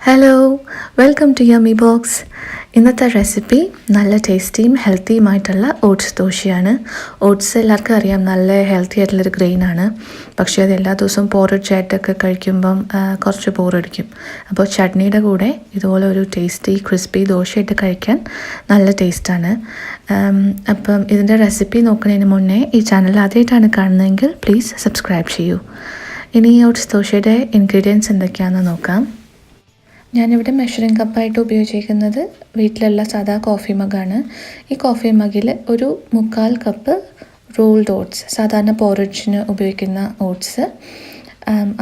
Hello, welcome to Yummy Box. ഇന്നത്തെ recipe നല്ല ടേസ്റ്റിയും ഹെൽത്തിയുമായിട്ടുള്ള ഓട്സ് ദോശയാണ്. ഓട്സ് എല്ലാവർക്കും അറിയാം, നല്ല ഹെൽത്തി ആയിട്ടുള്ളൊരു ഗ്രെയിനാണ്. പക്ഷേ അത് എല്ലാ ദിവസവും പോറിഡ്ജ് ആയിട്ടൊക്കെ കഴിക്കുമ്പം കുറച്ച് ബോറടിക്കും. അപ്പോൾ ചട്നിയുടെ കൂടെ ഇതുപോലെ ഒരു ടേസ്റ്റി ക്രിസ്പി ദോശയായിട്ട് കഴിക്കാൻ നല്ല ടേസ്റ്റാണ്. അപ്പം ഇതിൻ്റെ റെസിപ്പി നോക്കുന്നതിന് മുന്നേ ഈ ചാനൽ ആദ്യമായിട്ടാണ് കാണുന്നതെങ്കിൽ പ്ലീസ് സബ്സ്ക്രൈബ് ചെയ്യൂ. ഇനി ഈ ഓട്സ് ദോശയുടെ ഇൻഗ്രീഡിയൻസ് എന്തൊക്കെയാണെന്ന് നോക്കാം. ഞാനിവിടെ മെഷറിംഗ് കപ്പായിട്ട് ഉപയോഗിച്ചിരിക്കുന്നത് വീട്ടിലുള്ള സാധാ കോഫി മഗാണ്. ഈ കോഫി മഗിൽ ഒരു 1/4 കപ്പ് റോൾഡ് ഓട്സ്, സാധാരണ പോറിഡ്ജിന് ഉപയോഗിക്കുന്ന ഓട്സ്,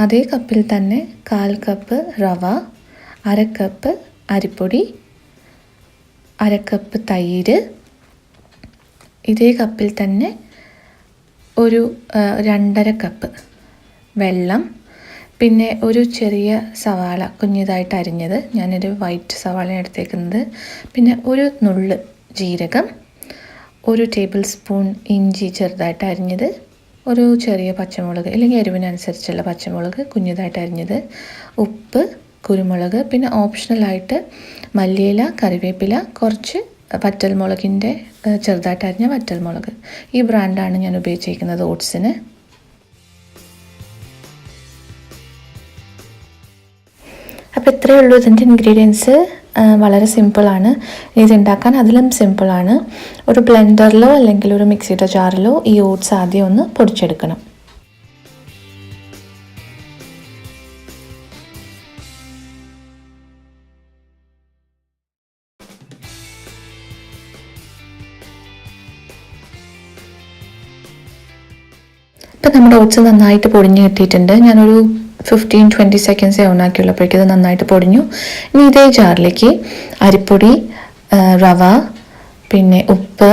അതേ കപ്പിൽ തന്നെ 1/4 കപ്പ് റവ, 1/2 കപ്പ് അരിപ്പൊടി, 1/2 കപ്പ് തൈര്, ഇതേ കപ്പിൽ തന്നെ ഒരു 2.5 കപ്പ് വെള്ളം, പിന്നെ ഒരു ചെറിയ സവാള കുഞ്ഞിതായിട്ട് അരിഞ്ഞത്, ഞാനൊരു വൈറ്റ് സവാളയാണ് എടുത്തേക്കുന്നത്, പിന്നെ ഒരു നുള്ള് ജീരകം, 1 ടേബിൾ സ്പൂൺ ഇഞ്ചി ചെറുതായിട്ട് അരിഞ്ഞത്, ഒരു ചെറിയ പച്ചമുളക് അല്ലെങ്കിൽ എരിവിനനുസരിച്ചുള്ള പച്ചമുളക് കുഞ്ഞിതായിട്ട് അരിഞ്ഞത്, ഉപ്പ്, കുരുമുളക്, പിന്നെ ഓപ്ഷണലായിട്ട് മല്ലിയില, കറിവേപ്പില, കുറച്ച് വറ്റൽമുളകിൻ്റെ ചെറുതായിട്ട് അരിഞ്ഞ വറ്റൽമുളക്. ഈ ബ്രാൻഡാണ് ഞാൻ ഉപയോഗിച്ചിരിക്കുന്നത് ഓട്സിന്. അപ്പോൾ ഇത്രയേ ഉള്ളൂ ഇതിൻ്റെ ഇൻഗ്രീഡിയൻസ്. വളരെ സിമ്പിളാണ് ഇതുണ്ടാക്കാൻ, അതിലും സിമ്പിളാണ്. ഒരു ബ്ലെൻഡറിലോ അല്ലെങ്കിൽ ഒരു മിക്സിയുടെ ജാറിലോ ഈ ഓട്സ് ആദ്യം ഒന്ന് പൊടിച്ചെടുക്കണം. ഇപ്പം നമ്മുടെ ഓട്സ് നന്നായിട്ട് പൊടിഞ്ഞ് കിട്ടിയിട്ടുണ്ട്. ഞാനൊരു 15-20 സെക്കൻഡ്സേ ഓണാക്കിയുള്ളപ്പോഴേക്കും ഇത് നന്നായിട്ട് പൊടിഞ്ഞു. ഇനി ഇതേ ജാറിലേക്ക് അരിപ്പൊടി, റവ, പിന്നെ ഉപ്പ്,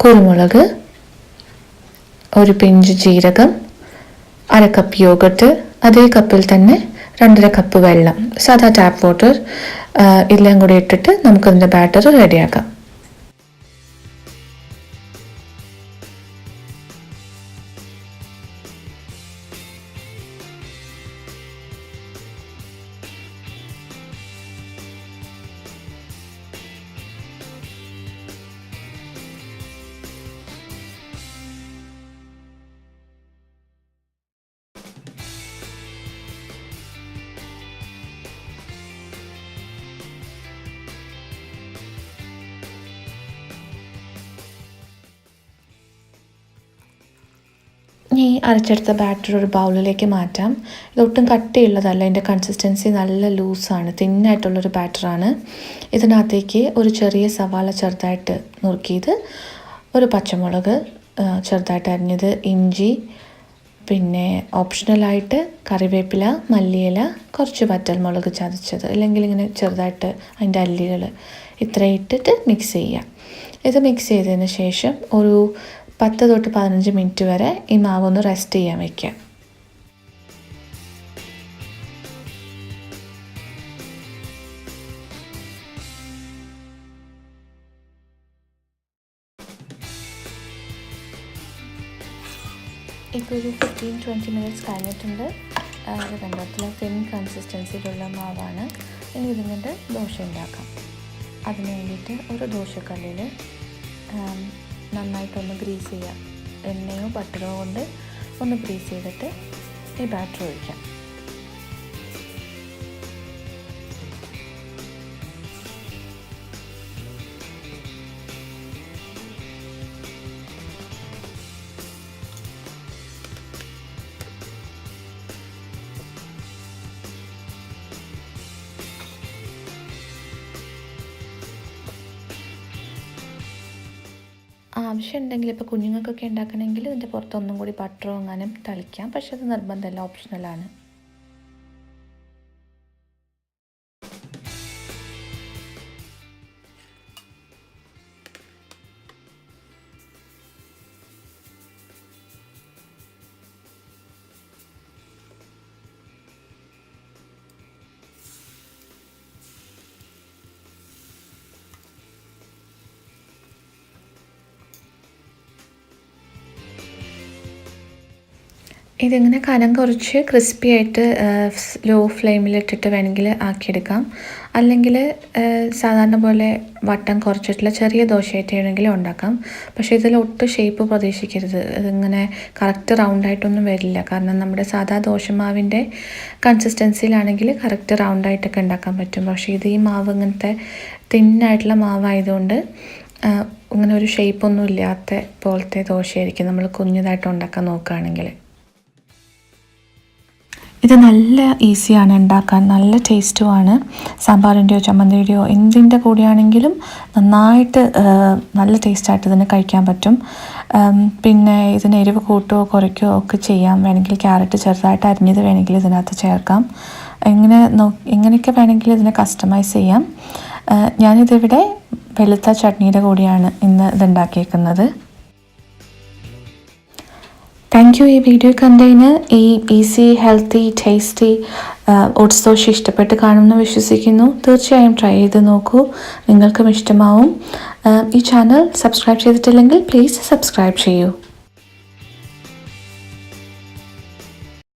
കുരുമുളക്, ഒരു പിഞ്ച് ജീരകം, 1/2 കപ്പ് യോഗട്ട്, അതേ കപ്പിൽ തന്നെ 2.5 കപ്പ് വെള്ളം, സാധാ ടാപ്പ് വാട്ടർ, എല്ലാം കൂടി ഇട്ടിട്ട് നമുക്കതിൻ്റെ ബാറ്റർ റെഡിയാക്കാം. ഈ അരച്ചെടുത്ത ബാറ്റർ ഒരു ബൗളിലേക്ക് മാറ്റാം. ഇതൊട്ടും കട്ടിയുള്ളതല്ല, ഇതിൻ്റെ കൺസിസ്റ്റൻസി നല്ല ലൂസാണ്, തിന്നായിട്ടുള്ളൊരു ബാറ്ററാണ്. ഇതിനകത്തേക്ക് ഒരു ചെറിയ സവാള ചെറുതായിട്ട് നുറുക്കിയത്, ഒരു പച്ചമുളക് ചെറുതായിട്ട് അരിഞ്ഞത്, ഇഞ്ചി, പിന്നെ ഓപ്ഷണലായിട്ട് കറിവേപ്പില, മല്ലിയില, കുറച്ച് വറ്റൽമുളക് ചതച്ചത്, അല്ലെങ്കിൽ ഇങ്ങനെ ചെറുതായിട്ട് അതിൻ്റെ അല്ലികൾ, ഇത്രയും ഇട്ടിട്ട് മിക്സ് ചെയ്യാം. ഇത് മിക്സ് ചെയ്തതിന് ശേഷം ഒരു 10 തൊട്ട് 15 മിനിറ്റ് വരെ ഈ മാവൊന്ന് റെസ്റ്റ് ചെയ്യാൻ വയ്ക്കുക. ഇപ്പോൾ ഒരു 15-20 മിനിറ്റ്സ് കഴിഞ്ഞിട്ടുണ്ട്. അത് കണ്ടത്തില്ല, തിൻ കൺസിസ്റ്റൻസിയിലുള്ള മാവാണ്. ഇനി ഇതിൻ്റെ ദോശ ഉണ്ടാക്കാം. അതിന് വേണ്ടിയിട്ട് ഒരു ദോശക്കല്ലിൽ നന്നായിട്ടൊന്ന് ഗ്രീസ് ചെയ്യാം. എണ്ണയോ ബട്ടറോ കൊണ്ട് ഒന്ന് ഗ്രീസ് ചെയ്തിട്ട് ഈ ബാറ്റർ ഒഴിക്കാം. ആവശ്യമുണ്ടെങ്കിൽ ഇപ്പോൾ കുഞ്ഞുങ്ങൾക്കൊക്കെ ഉണ്ടാക്കണമെങ്കിൽ ഇതിൻ്റെ പുറത്തൊന്നും കൂടി ബട്ടറോ എങ്ങാനും തളിക്കാം. പക്ഷെ അത് നിർബന്ധമല്ല, ഓപ്ഷണലാണ്. ഇതിങ്ങനെ കനം കുറച്ച് ക്രിസ്പി ആയിട്ട് ലോ ഫ്ലെയിമിലിട്ടിട്ട് വേണമെങ്കിൽ ആക്കിയെടുക്കാം. അല്ലെങ്കിൽ സാധാരണ പോലെ വട്ടം കുറച്ചിട്ടുള്ള ചെറിയ ദോശയായിട്ട് വേണമെങ്കിലും ഉണ്ടാക്കാം. പക്ഷേ ഇതിൽ ഒട്ടും ഷേപ്പ് പ്രതീക്ഷിക്കരുത്. ഇതിങ്ങനെ കറക്റ്റ് റൗണ്ടായിട്ടൊന്നും വരില്ല. കാരണം നമ്മുടെ സാധാ ദോശമാവിൻ്റെ കൺസിസ്റ്റൻസിയിലാണെങ്കിൽ കറക്റ്റ് റൗണ്ടായിട്ടൊക്കെ ഉണ്ടാക്കാൻ പറ്റും. പക്ഷേ ഇത് ഈ മാവ് ഇങ്ങനത്തെ തിന്നായിട്ടുള്ള മാവായതുകൊണ്ട് ഇങ്ങനെ ഒരു ഷേപ്പൊന്നും ഇല്ലാത്ത പോലത്തെ ദോശയായിരിക്കും നമ്മൾ കുഞ്ഞതായിട്ട് ഉണ്ടാക്കാൻ നോക്കുകയാണെങ്കിൽ. ഇത് നല്ല ഈസിയാണ് ഉണ്ടാക്കാൻ, നല്ല ടേസ്റ്റുമാണ്. സാമ്പാറിൻ്റെയോ ചമ്മന്തിയുടെയോ എന്തിൻ്റെ കൂടെയാണെങ്കിലും നന്നായിട്ട് നല്ല ടേസ്റ്റായിട്ട് ഇതിന് കഴിക്കാൻ പറ്റും. പിന്നെ ഇതിന് എരിവ് കൂട്ടുകയോ കുറയ്ക്കുകയോ ഒക്കെ ചെയ്യാം. വേണമെങ്കിൽ ക്യാരറ്റ് ചെറുതായിട്ട് അരിഞ്ഞത് വേണമെങ്കിൽ ഇതിനകത്ത് ചേർക്കാം. എങ്ങനെയൊക്കെ വേണമെങ്കിൽ ഇതിനെ കസ്റ്റമൈസ് ചെയ്യാം. ഞാനിതിവിടെ വെളുത്ത ചട്നിയുടെ കൂടെയാണ് ഇന്ന് ഇതുണ്ടാക്കിയേക്കുന്നത്. താങ്ക് യു ഈ വീഡിയോ കണ്ടതിന്. ഈ easy healthy tasty oats dosa ഇഷ്ടപ്പെട്ട് കാണുമെന്ന് വിശ്വസിക്കുന്നു. തീർച്ചയായും ട്രൈ ചെയ്ത് നോക്കൂ, നിങ്ങൾക്കും ഇഷ്ടമാവും. ഈ ചാനൽ സബ്സ്ക്രൈബ് ചെയ്തിട്ടില്ലെങ്കിൽ പ്ലീസ് സബ്സ്ക്രൈബ് ചെയ്യൂ.